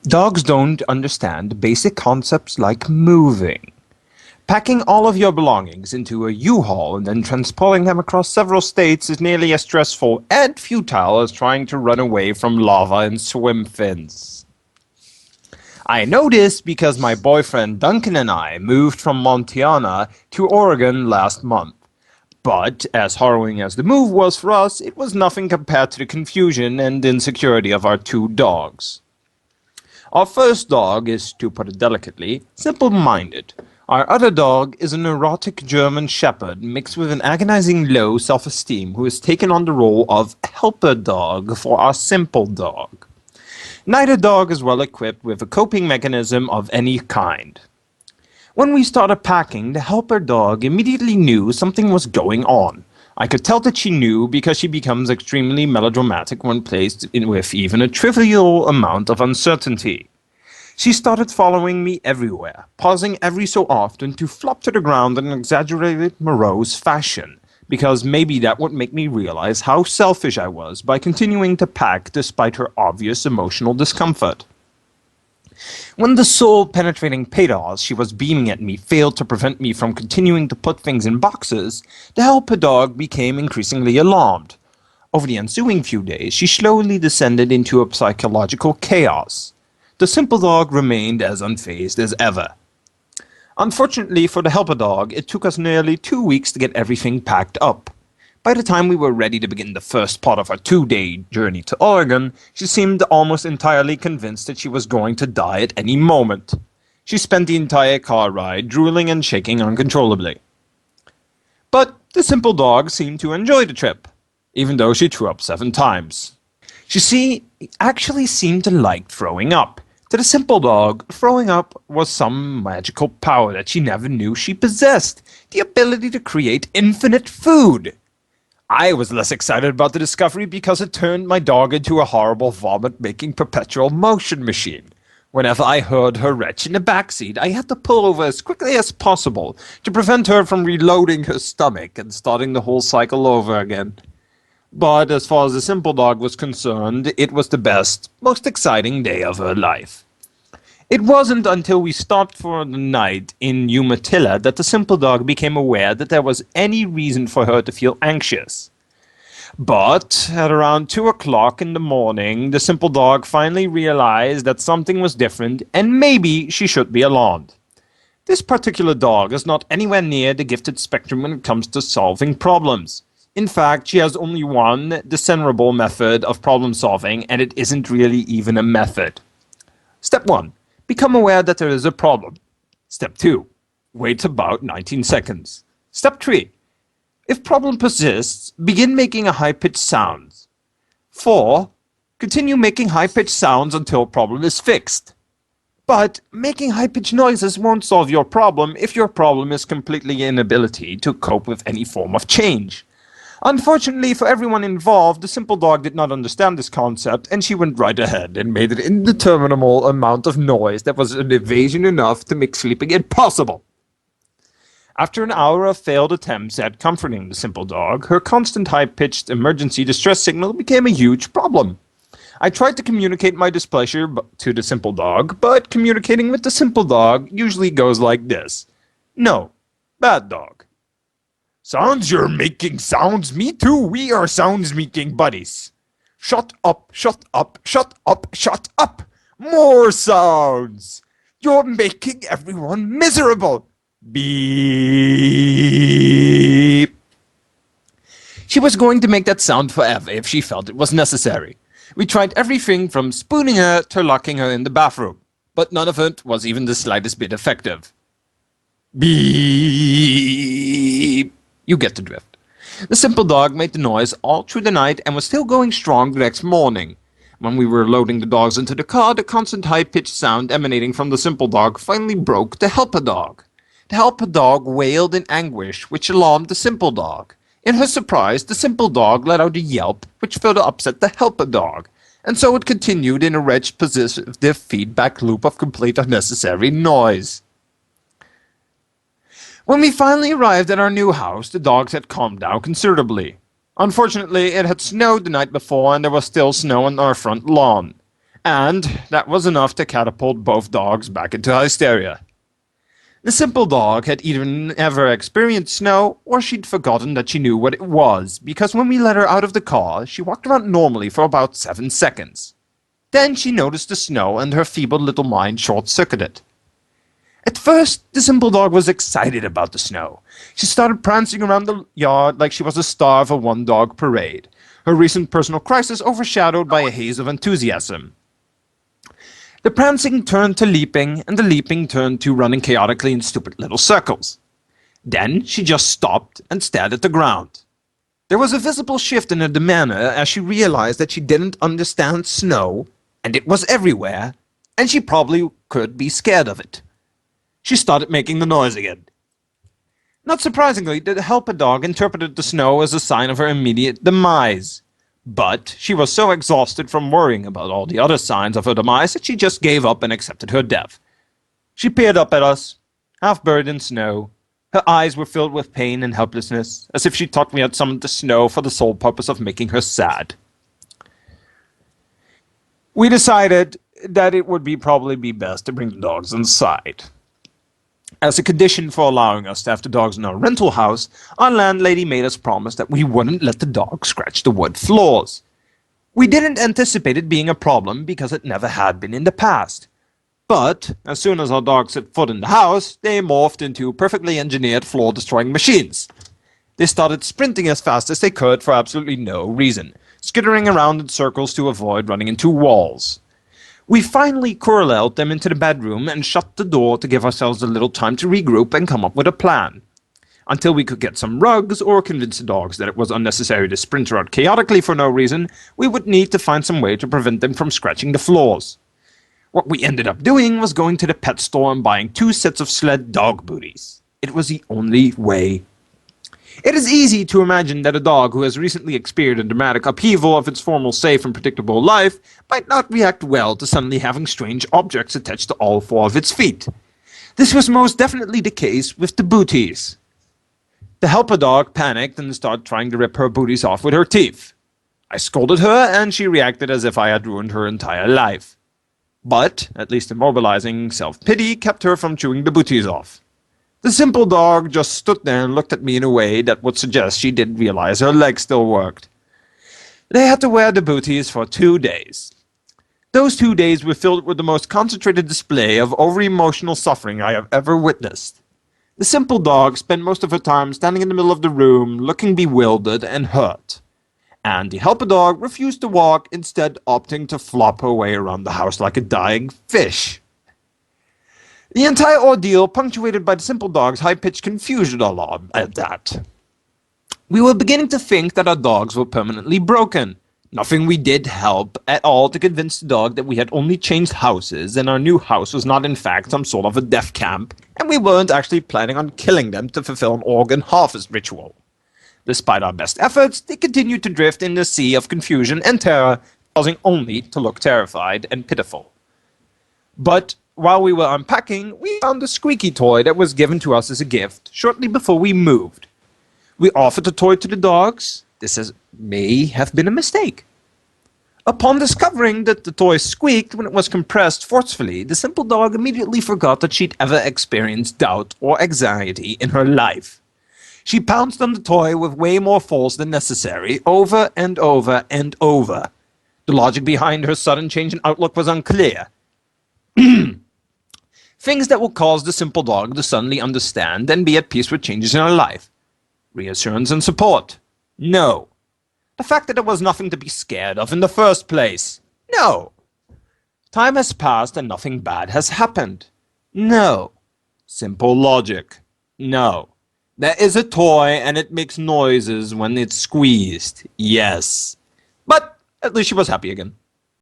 Dogs don't understand basic concepts like moving. Packing all of your belongings into a U-Haul and then transporting them across several states is nearly as stressful and futile as trying to run away from lava and swim fins. I know this because my boyfriend Duncan and I moved from Montana to Oregon last month. But, as harrowing as the move was for us, it was nothing compared to the confusion and insecurity of our two dogs. Our first dog is, to put it delicately, simple-minded. Our other dog is a neurotic German shepherd mixed with an agonizing low self-esteem who has taken on the role of helper dog for our simple dog. Neither dog is well equipped with a coping mechanism of any kind. When we started packing, the helper dog immediately knew something was going on. I could tell that she knew because she becomes extremely melodramatic when placed in with even a trivial amount of uncertainty. She started following me everywhere, pausing every so often to flop to the ground in an exaggerated, morose fashion, because maybe that would make me realize how selfish I was by continuing to pack despite her obvious emotional discomfort. When the soul-penetrating pathos she was beaming at me failed to prevent me from continuing to put things in boxes, the helper dog became increasingly alarmed. Over the ensuing few days, she slowly descended into a psychological chaos. The simple dog remained as unfazed as ever. Unfortunately for the helper dog, it took us nearly 2 weeks to get everything packed up. By the time we were ready to begin the first part of our 2-day journey to Oregon, she seemed almost entirely convinced that she was going to die at any moment. She spent the entire car ride drooling and shaking uncontrollably. But the simple dog seemed to enjoy the trip, even though she threw up 7 times. She actually seemed to like throwing up. To the simple dog, throwing up was some magical power that she never knew she possessed, the ability to create infinite food. I was less excited about the discovery because it turned my dog into a horrible vomit-making perpetual motion machine. Whenever I heard her retch in the backseat, I had to pull over as quickly as possible to prevent her from reloading her stomach and starting the whole cycle over again. But as far as the simple dog was concerned, it was the best, most exciting day of her life. It wasn't until we stopped for the night in Umatilla that the simple dog became aware that there was any reason for her to feel anxious. But at around 2 o'clock in the morning, the simple dog finally realized that something was different and maybe she should be alarmed. This particular dog is not anywhere near the gifted spectrum when it comes to solving problems. In fact, she has only one discernible method of problem solving, and it isn't really even a method. Step 1. Become aware that there is a problem. Step 2. Wait about 19 seconds. Step 3. If problem persists, begin making a high-pitched sound. 4. Continue making high-pitched sounds until problem is fixed. But making high-pitched noises won't solve your problem if your problem is completely inability to cope with any form of change. Unfortunately for everyone involved, the simple dog did not understand this concept, and she went right ahead and made an indeterminable amount of noise that was an evasion enough to make sleeping impossible. After an hour of failed attempts at comforting the simple dog, her constant high-pitched emergency distress signal became a huge problem. I tried to communicate my displeasure to the simple dog, but communicating with the simple dog usually goes like this. No, bad dog. Sounds, you're making sounds? Me too, we are sounds-making buddies. Shut up, shut up, shut up, shut up! More sounds! You're making everyone miserable! Beep! She was going to make that sound forever if she felt it was necessary. We tried everything from spooning her to locking her in the bathroom, but none of it was even the slightest bit effective. Beep! You get the drift. The simple dog made the noise all through the night and was still going strong the next morning. When we were loading the dogs into the car, the constant high-pitched sound emanating from the simple dog finally broke the helper dog. The helper dog wailed in anguish, which alarmed the simple dog. In her surprise, the simple dog let out a yelp, which further upset the helper dog, and so it continued in a wretched positive feedback loop of complete unnecessary noise. When we finally arrived at our new house, the dogs had calmed down considerably. Unfortunately, it had snowed the night before and there was still snow on our front lawn. And that was enough to catapult both dogs back into hysteria. The simple dog had either never experienced snow, or she'd forgotten that she knew what it was, because when we let her out of the car, she walked around normally for about 7 seconds. Then she noticed the snow, and her feeble little mind short-circuited. At first, the simple dog was excited about the snow. She started prancing around the yard like she was a star of a one-dog parade, her recent personal crisis overshadowed by a haze of enthusiasm. The prancing turned to leaping, and the leaping turned to running chaotically in stupid little circles. Then she just stopped and stared at the ground. There was a visible shift in her demeanor as she realized that she didn't understand snow, and it was everywhere, and she probably could be scared of it. She started making the noise again. Not surprisingly, the helper dog interpreted the snow as a sign of her immediate demise. But she was so exhausted from worrying about all the other signs of her demise that she just gave up and accepted her death. She peered up at us, half buried in snow. Her eyes were filled with pain and helplessness, as if she thought we had summoned the snow for the sole purpose of making her sad. We decided that it would probably be best to bring the dogs inside. As a condition for allowing us to have the dogs in our rental house, our landlady made us promise that we wouldn't let the dogs scratch the wood floors. We didn't anticipate it being a problem because it never had been in the past. But as soon as our dogs set foot in the house, they morphed into perfectly engineered floor-destroying machines. They started sprinting as fast as they could for absolutely no reason, skittering around in circles to avoid running into walls. We finally corralled them into the bedroom and shut the door to give ourselves a little time to regroup and come up with a plan. Until we could get some rugs or convince the dogs that it was unnecessary to sprint around chaotically for no reason, we would need to find some way to prevent them from scratching the floors. What we ended up doing was going to the pet store and buying 2 sets of sled dog booties. It was the only way. It is easy to imagine that a dog who has recently experienced a dramatic upheaval of its former safe and predictable life might not react well to suddenly having strange objects attached to all 4 of its feet. This was most definitely the case with the booties. The helper dog panicked and started trying to rip her booties off with her teeth. I scolded her, and she reacted as if I had ruined her entire life. But, at least immobilizing self-pity kept her from chewing the booties off. The simple dog just stood there and looked at me in a way that would suggest she didn't realize her legs still worked. They had to wear the booties for 2 days. Those 2 days were filled with the most concentrated display of over-emotional suffering I have ever witnessed. The simple dog spent most of her time standing in the middle of the room, looking bewildered and hurt. And the helper dog refused to walk, instead opting to flop her way around the house like a dying fish. The entire ordeal punctuated by the simple dog's high-pitched confusion at that. We were beginning to think that our dogs were permanently broken. Nothing we did helped at all to convince the dog that we had only changed houses and our new house was not in fact some sort of a death camp, and we weren't actually planning on killing them to fulfill an organ harvest ritual. Despite our best efforts, they continued to drift in the sea of confusion and terror, causing only to look terrified and pitiful. But while we were unpacking, we found a squeaky toy that was given to us as a gift shortly before we moved. We offered the toy to the dogs. May have been a mistake. Upon discovering that the toy squeaked when it was compressed forcefully, the simple dog immediately forgot that she'd ever experienced doubt or anxiety in her life. She pounced on the toy with way more force than necessary, over and over and over. The logic behind her sudden change in outlook was unclear. Things that will cause the simple dog to suddenly understand and be at peace with changes in her life. Reassurance and support. No. The fact that there was nothing to be scared of in the first place. No. Time has passed and nothing bad has happened. No. Simple logic. No. There is a toy and it makes noises when it's squeezed. Yes. But at least she was happy again.